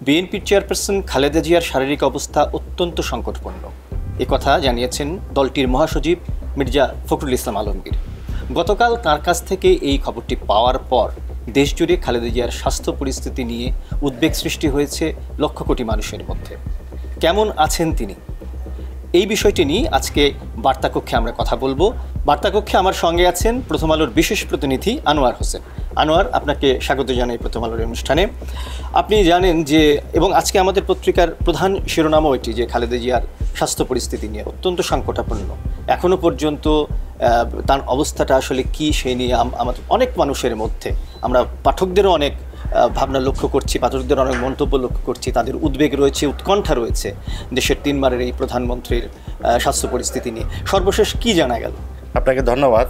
বিএনপির চেয়ারপারসন খালেদা জিয়ার শারীরিক অবস্থা অত্যন্ত সংকটপূর্ণ, কথা জানিয়েছেন দলটির মহাসচিব মির্জা ফখরুল ইসলাম আলমগীর। গতকাল তার কাছ থেকে এই খবরটি পাওয়ার পর দেশজুড়ে খালেদা জিয়ার স্বাস্থ্য পরিস্থিতি নিয়ে উদ্বেগ সৃষ্টি হয়েছে লক্ষ কোটি মানুষের মধ্যে। কেমন আছেন তিনি, এই বিষয়টি নিয়ে আজকে বার্তাকক্ষে আমরা কথা বলবো। বার্তাকক্ষে আমার সঙ্গে আছেন প্রথম আলোর বিশেষ প্রতিনিধি আনোয়ার হোসেন। আনোয়ার, আপনাকে স্বাগত জানাই প্রথম আলোর অনুষ্ঠানে। আপনি জানেন যে, এবং আজকে আমাদের পত্রিকার প্রধান শিরোনামও এটি যে খালেদা জিয়ার স্বাস্থ্য পরিস্থিতি নিয়ে অত্যন্ত সংকটাপন্ন। এখনও পর্যন্ত তার অবস্থাটা আসলে কী সেই নিয়ে আমাদের অনেক মানুষের মধ্যে, আমরা পাঠকদেরও অনেক ভাবনা লক্ষ্য করছি, পাঠকদের অনেক মন্তব্য লক্ষ্য করছি। তাদের উদ্বেগ রয়েছে, উৎকণ্ঠা রয়েছে দেশের তিনবারের এই প্রধানমন্ত্রীর স্বাস্থ্য পরিস্থিতি নিয়ে। সর্বশেষ কি জানা গেল? আপনাকে ধন্যবাদ।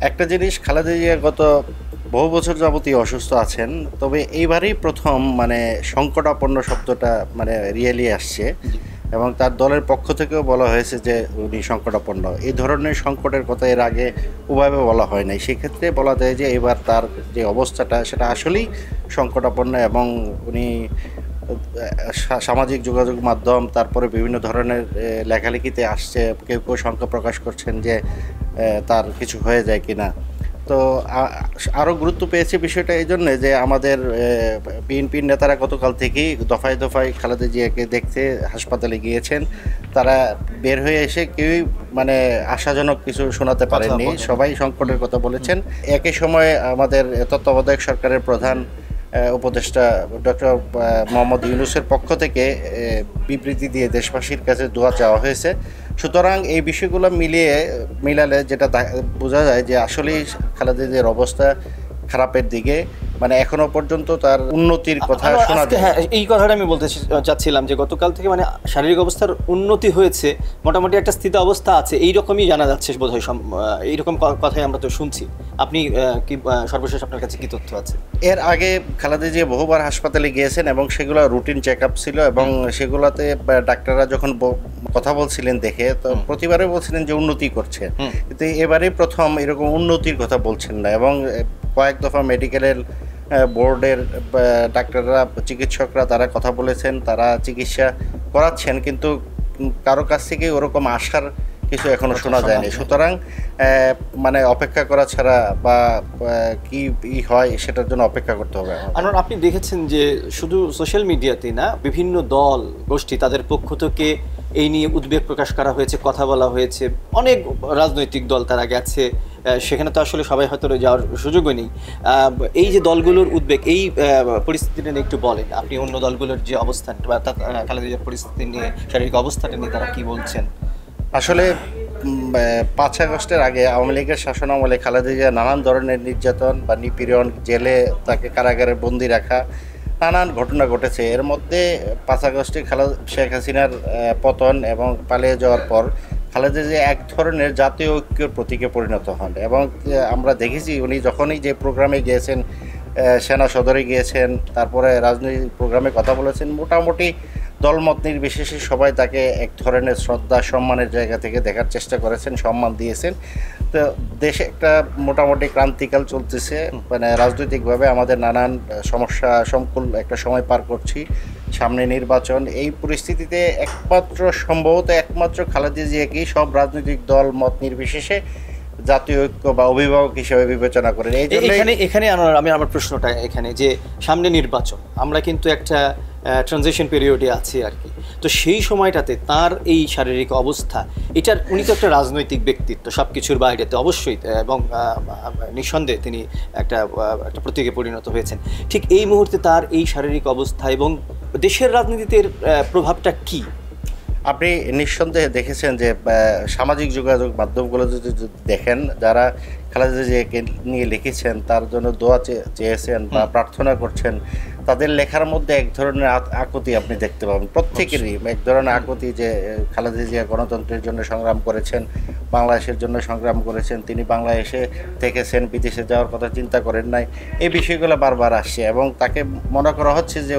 একটা জিনিস, খালেদা জিয়া গত বহু বছর যাবতীয় অসুস্থ আছেন, তবে এইবারই প্রথম সংকটাপন্ন শব্দটা রিয়েলি আসছে এবং তার দলের পক্ষ থেকেও বলা হয়েছে যে উনি সংকটাপন্ন। এই ধরনের সংকটের কথা এর আগে ওভাবে বলা হয় নাই। সেক্ষেত্রে বলা যায় যে এবার তার যে অবস্থাটা সেটা আসলেই সংকটাপন্ন এবং উনি সামাজিক যোগাযোগ মাধ্যম, তারপরে বিভিন্ন ধরনের লেখালেখিতে আসছে, কেউ কেউ শঙ্কা প্রকাশ করছেন যে তার কিছু হয়ে যায় কিনা। তো আরও গুরুত্ব পেয়েছে বিষয়টা এই জন্যে যে আমাদের বিএনপির নেতারা গতকাল থেকেই দফায় দফায় খালেদা জিয়াকে দেখতে হাসপাতালে গিয়েছেন। তারা বের হয়ে এসে কেউই আশাজনক কিছু শোনাতে পারেননি, সবাই সংকটের কথা বলেছেন। একই সময়ে আমাদের তত্ত্বাবধায়ক সরকারের প্রধান উপদেষ্টা ডক্টর মোহাম্মদ ইউনূসের পক্ষ থেকে বিবৃতি দিয়ে দেশবাসীর কাছে দোয়া চাওয়া হয়েছে। সুতরাং এই বিষয়গুলো মিলালে যেটা বোঝা যায় যে আসলেই খালেদা জিয়ার অবস্থা খারাপের দিকে, এখনো পর্যন্ত তার উন্নতির কথা শোনা যায়। হ্যাঁ, এই কথাটা আমি বলতে চাচ্ছিলাম যে গতকাল থেকে শারীরিক অবস্থার উন্নতি হয়েছে, মোটামুটি একটা স্থিতি অবস্থা আছে, এইরকমই জানা যাচ্ছে বোধহয়। এইরকম কথাই আমরা তো শুনছি। আপনি কি সর্বশেষ আপনার কাছে কি তথ্য আছে? এর আগে খালেদা জিয়া বহুবার হাসপাতালে গিয়েছেন এবং সেগুলো রুটিন চেক আপ ছিল এবং সেগুলোতে ডাক্তাররা যখন কথা বলছিলেন দেখে, তো প্রতিবারে বলছিলেন যে উন্নতি করছে, কিন্তু এবারে প্রথম এরকম উন্নতির কথা বলছেন না। এবং কয়েক দফা মেডিকেলের বোর্ডের ডাক্তাররা, চিকিৎসকরা তারা কথা বলেছেন, তারা চিকিৎসা করাচ্ছেন, কিন্তু কারো কাছ থেকে ওরকম আশার কিছু এখনো শোনা যায়নি। সুতরাং অপেক্ষা করা ছাড়া বা কি হয় সেটার জন্য অপেক্ষা করতে হবে। আর আপনি দেখেছেন যে শুধু সোশ্যাল মিডিয়াতেই না, বিভিন্ন দল গোষ্ঠী তাদের পক্ষ থেকে এই নিয়ে উদ্বেগ প্রকাশ করা হয়েছে, কথা বলা হয়েছে। অনেক রাজনৈতিক দল তারা গেছে, সেখানে তো আসলে সবাই হয়তো যাওয়ার সুযোগও নেই। এই যে দলগুলোর উদ্বেগ, এই পরিস্থিতিটা নিয়ে একটু বলেন আপনি। অন্য দলগুলোর যে অবস্থান বা খালেদা জিয়ার পরিস্থিতি নিয়ে, শারীরিক অবস্থাটা নিয়ে তারা কি বলছেন? আসলে 5 আগস্টের আগে আওয়ামী লীগের শাসনামলে খালেদা জিয়া নানান ধরনের নির্যাতন বা নিপীড়ন, জেলে তাকে কারাগারে বন্দি রাখা, নানান ঘটনা ঘটেছে। এর মধ্যে 5 আগস্টে শেখ হাসিনার পতন এবং পালিয়ে যাওয়ার পর খালেদা জিয়া এক ধরনের জাতীয় ঐক্যের প্রতীকে পরিণত হন। এবং আমরা দেখেছি উনি যখনই যে প্রোগ্রামে গিয়েছেন, সেনা সদরে গিয়েছেন, তারপরে রাজনৈতিক প্রোগ্রামে কথা বলেছেন, মোটামুটি দলমত নির্বিশেষে সবাই তাকে এক ধরনের শ্রদ্ধা সম্মানের জায়গা থেকে দেখার চেষ্টা করেছেন, সম্মান দিয়েছেন। তো দেশে একটা মোটামুটি ক্রান্তিকাল চলতেছে, রাজনৈতিকভাবে আমাদের নানান সমস্যা সংকুল একটা সময় পার করছি, সামনে নির্বাচন। এই পরিস্থিতিতে সম্ভবত একমাত্র খালেদা জিয়াকেই সব রাজনৈতিক দল মত নির্বিশেষে জাতীয় ঐক্য বা অভিভাবক হিসেবে বিবেচনা করেন। এখানে আমি আমার প্রশ্নটা এখানে যে সামনে নির্বাচন, আমরা কিন্তু একটা ট্রানজিশন পিরিয়ডে আছি আর কি। তো সেই সময়টাতে তার এই শারীরিক অবস্থা, এটার উনি তো একটা রাজনৈতিক ব্যক্তিত্ব সব কিছুর বাইরেতে অবশ্যই, এবং নিঃসন্দেহে তিনি একটা প্রতীকে পরিণত হয়েছেন। ঠিক এই মুহূর্তে তার এই শারীরিক অবস্থা এবং দেশের রাজনীতিতে প্রভাবটা কী? আপনি নিঃসন্দেহে দেখেছেন যে সামাজিক যোগাযোগ মাধ্যমগুলো যদি দেখেন, যারা খালেদা জিয়াকে নিয়ে লিখেছেন, তার জন্য দোয়া চেয়েছেন বা প্রার্থনা করছেন, তাদের লেখার মধ্যে এক ধরনের আকুতি আপনি দেখতে পাবেন। প্রত্যেকেরই এক ধরনের আকুতি যে খালেদা জিয়া গণতন্ত্রের জন্য সংগ্রাম করেছেন, বাংলাদেশের জন্য সংগ্রাম করেছেন, তিনি বাংলাদেশে থেকেছেন, বিদেশে যাওয়ার কথা চিন্তা করেন নাই। এই বিষয়গুলো বারবার আসছে এবং তাকে মনে করা হচ্ছে যে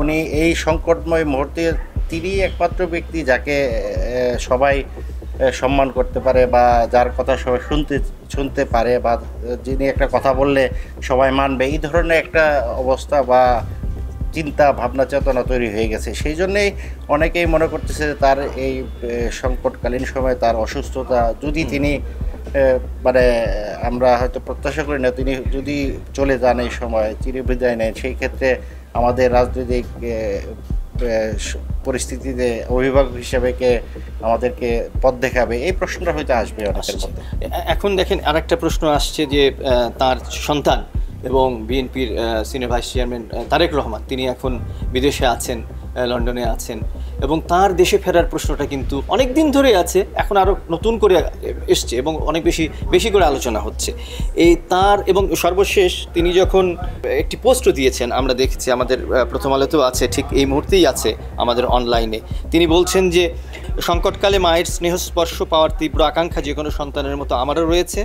উনি এই সংকটময় মুহূর্তে তিনি একমাত্র ব্যক্তি যাকে সবাই সম্মান করতে পারে বা যার কথা সবাই শুনতে পারে বা যিনি একটা কথা বললে সবাই মানবে, এই ধরনের একটা অবস্থা বা চিন্তা ভাবনা চেতনা তৈরি হয়ে গেছে। সেই জন্যেই অনেকেই মনে করতেছে যে তার এই সংকটকালীন সময়ে তার অসুস্থতা যদি তিনি মানে আমরা হয়তো প্রত্যাশা করি না, তিনি যদি চলে যান এই সময় চিরবিদায় নেন, সেই ক্ষেত্রে আমাদের রাজনৈতিক পরিস্থিতিতে অভিভাবক হিসেবে কে আমাদেরকে পথ দেখাবে, এই প্রশ্নটা হয়তো আসবে অনেকের মধ্যে। এখন দেখেন আরেকটা প্রশ্ন আসছে যে তার সন্তান এবং বিএনপির senior vice chairman Tarique Rahman, তিনি এখন বিদেশে আছেন, লন্ডনে আছেন, এবং তার দেশে ফেরার প্রশ্নটা কিন্তু অনেক দিন ধরে আছে, এখন আরও নতুন করে এসছে এবং অনেক বেশি করে আলোচনা হচ্ছে এই তার। এবং সর্বশেষ তিনি যখন একটি পোস্টও দিয়েছেন, আমরা দেখেছি আমাদের প্রথম আলোতেও আছে, ঠিক এই মুহূর্তেই আছে আমাদের অনলাইনে। তিনি বলছেন যে সংকটকালে মায়ের স্নেহস্পর্শ পাওয়ার তীব্র আকাঙ্ক্ষা যে কোনো সন্তানের মতো আমারও রয়েছে,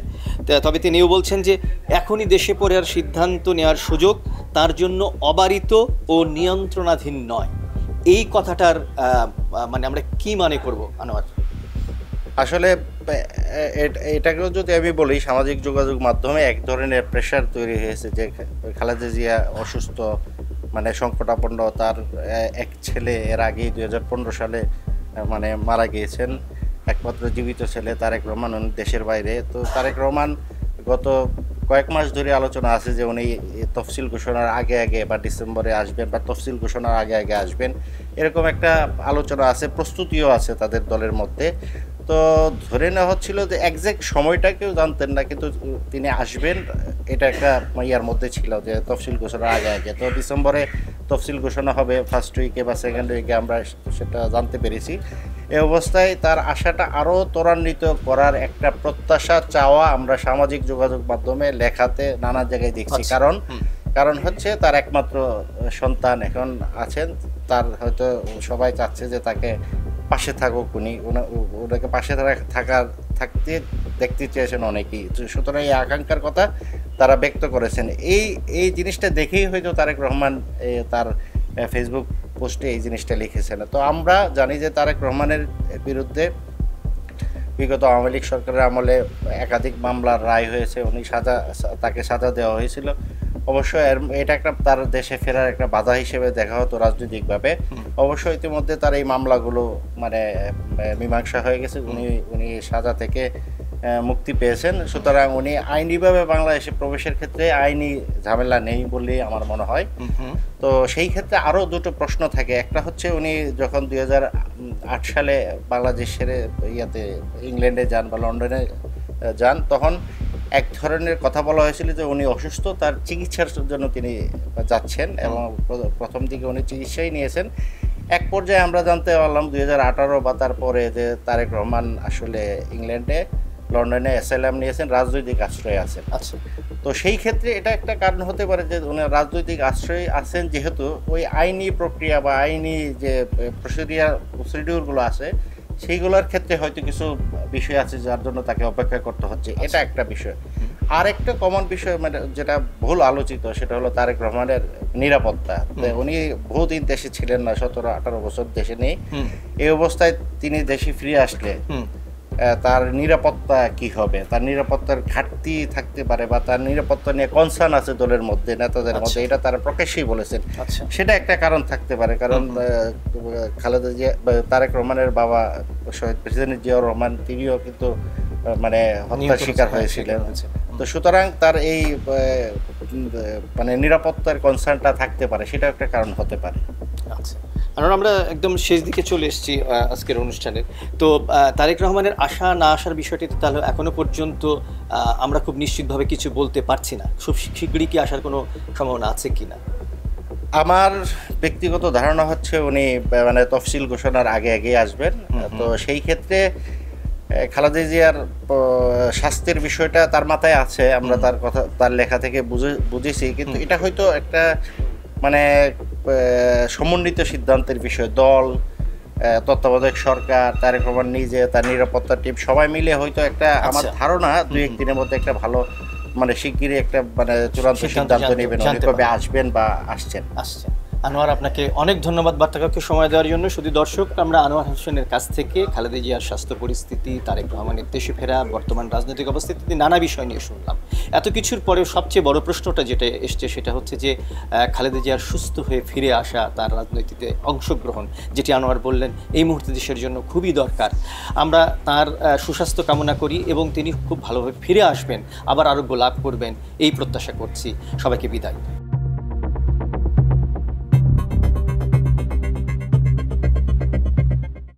তবে তিনিও বলছেন যে এখনই দেশে পড়ার সিদ্ধান্ত নেওয়ার সুযোগ তার জন্য অবারিত ও নিয়ন্ত্রণাধীন নয়। এই কথাটার মানে আমরা কি মানে করব আনোয়ার? আসলে এটাকেও যদি আমি বলি, সামাজিক যোগাযোগ মাধ্যমে এক ধরনের প্রেশার তৈরি হয়েছে যে খালেদা জিয়া অসুস্থ, মানে সংকটাপন্ন, তার এক ছেলে এর আগেই 2015 সালে মানে মারা গিয়েছেন, একমাত্র জীবিত ছেলে তারেক রহমান, উনি দেশের বাইরে। তো তারেক রহমান গত কয়েক মাস ধরে আলোচনা আছে যে উনি তফসিল ঘোষণার আগে বা ডিসেম্বরে আসবেন বা তফসিল ঘোষণার আগে আসবেন, এরকম একটা আলোচনা আছে, প্রস্তুতিও আছে তাদের দলের মধ্যে। তো ধরে নেওয়া হচ্ছিল যে একজ্যাক্ট সময়টা কেউ জানতেন না, কিন্তু তিনি আসবেন এটা একটা ইয়ার মধ্যে ছিল যে তফসিল ঘোষণার আগে। তো ডিসেম্বরে তফসিল ঘোষণা হবে, ফার্স্ট উইকে বা সেকেন্ড উইকে, আমরা সেটা জানতে পেরেছি। এই অবস্থায় তার আশাটা আরও ত্বরান্বিত করার একটা প্রত্যাশা, চাওয়া আমরা সামাজিক যোগাযোগ মাধ্যমে, লেখাতে, নানা জায়গায় দেখছি। কারণ হচ্ছে তার একমাত্র সন্তান এখন আছেন, তার হয়তো সবাই চাচ্ছে যে তাকে পাশে থাকুক, ওনাকে পাশে থাকতে দেখতে চেয়েছেন অনেকেই। সুতরাং এই আকাঙ্ক্ষার কথা তারা ব্যক্ত করেছেন। এই জিনিসটা দেখেই হয়তো তারেক রহমান তার ফেসবুক পোস্টে এই জিনিসটা লিখেছেন। তো আমরা জানি যে তারেক রহমানের বিরুদ্ধে বিগত আওয়ামী লীগ সরকারের আমলে একাধিক মামলার রায় হয়েছে, তাকে সাজা দেওয়া হয়েছিল। অবশ্য এটা একটা তার দেশে ফেরার একটা বাধা হিসেবে দেখা হতো রাজনৈতিকভাবে। অবশ্য ইতিমধ্যে তার এই মামলাগুলো মানে মীমাংসা হয়ে গেছে, উনি সাজা থেকে মুক্তি পেয়েছেন। সুতরাং উনি আইনিভাবে বাংলাদেশে প্রবেশের ক্ষেত্রে আইনি ঝামেলা নেই বলেই আমার মনে হয়। তো সেই ক্ষেত্রে আরও দুটো প্রশ্ন থাকে। একটা হচ্ছে উনি যখন 2008 সালে বাংলাদেশ ছেড়ে ইংল্যান্ডে যান বা লন্ডনে যান, তখন এক ধরনের কথা বলা হয়েছিল যে উনি অসুস্থ, তার চিকিৎসার জন্য তিনি যাচ্ছেন, এবং প্রথম দিকে উনি চিকিৎসাই নিয়েছেন। এক পর্যায়ে আমরা জানতে পারলাম 2018 বা তারপরে যে তারেক রহমান আসলে ইংল্যান্ডে, লন্ডনে অ্যাসাইলাম নিয়েছেন, রাজনৈতিক আশ্রয়ে আছেন। আচ্ছা, তো সেই ক্ষেত্রে এটা একটা কারণ হতে পারে যে উনি রাজনৈতিক আশ্রয়ে আছেন, যেহেতু ওই আইনি প্রক্রিয়া বা আইনি যে প্রসিডিউরগুলো আছে সেইগুলোর ক্ষেত্রে হয়তো কিছু বিষয় আছে যার জন্য তাকে অপেক্ষা করতে হচ্ছে। এটা একটা বিষয়। আর একটা কমন বিষয় মানে যেটা বহুল আলোচিত, সেটা হলো তারেক রহমানের নিরাপত্তা। উনি বহুদিন দেশে ছিলেন না, 17-18 বছর দেশে নেই। এই অবস্থায় তিনি দেশে ফিরে আসলে তার নিরাপত্তা কি হবে, তার নিরাপত্তার ঘাটতি থাকতে পারে, বা তার নিরাপত্তা নিয়ে কনসার্ন আছে দলের মধ্যে, নেতাদের মধ্যে, এটা তারা প্রকাশ্যেই বলেছেন। সেটা একটা কারণ থাকতে পারে। কারণ খালেদা জিয়া, তারেক রহমানের বাবা শহীদ প্রেসিডেন্ট জিয়াউর রহমান, তিনিও কিন্তু মানে হত্যার শিকার হয়েছিলেন। তো সুতরাং তার এই মানে নিরাপত্তার কনসার্নটা থাকতে পারে, সেটা একটা কারণ হতে পারে। আচ্ছা, কারণ আমরা একদম শেষ দিকে চলে এসেছি আজকের অনুষ্ঠানের। তো তারেক রহমানের আসা না আসার বিষয়টিতে তাহলে এখনো পর্যন্ত আমরা খুব নিশ্চিতভাবে কিছু বলতে পারছি না। খুব শীঘ্রই কি আসার কোনো সম্ভাবনা আছে কি না? আমার ব্যক্তিগত ধারণা হচ্ছে উনি মানে তফসিল ঘোষণার আগে আসবেন। তো সেই ক্ষেত্রে খালেদা জিয়ার স্বাস্থ্যের বিষয়টা তার মাথায় আছে, আমরা তার কথা, তার লেখা থেকে বুঝেছি। কিন্তু এটা হয়তো একটা মানে সমন্বিত সিদ্ধান্তের বিষয়। দল, তত্ত্বাবধায়ক সরকার, তারেক রহমান নিজে, তার নিরাপত্তা টিম, সবাই মিলে হয়তো একটা, আমার ধারণা 2-1 দিনের মধ্যে একটা ভালো মানে শিগগিরই একটা মানে চূড়ান্ত সিদ্ধান্ত নেবেন উনি কবে আসবেন বা আসছেন। আনোয়ার, আপনাকে অনেক ধন্যবাদ বার্তাকক্ষে সময় দেওয়ার জন্য। শুধু দর্শক, আমরা আনোয়ার হোসেনের কাছ থেকে খালেদা জিয়ার স্বাস্থ্য পরিস্থিতি, তারেক রহমানের দেশে ফেরা, বর্তমান রাজনৈতিক অবস্থিতি, নানা বিষয় নিয়ে শুনলাম। এত কিছুর পরেও সবচেয়ে বড় প্রশ্নটা যেটা এসছে সেটা হচ্ছে যে খালেদা জিয়ার সুস্থ হয়ে ফিরে আসা, তার রাজনীতিতে অংশগ্রহণ, যেটি আনোয়ার বললেন এই মুহূর্তে দেশের জন্য খুবই দরকার। আমরা তার সুস্বাস্থ্য কামনা করি এবং তিনি খুব ভালোভাবে ফিরে আসবেন, আবার আরোগ্য লাভ করবেন এই প্রত্যাশা করছি। সবাইকে বিদায়।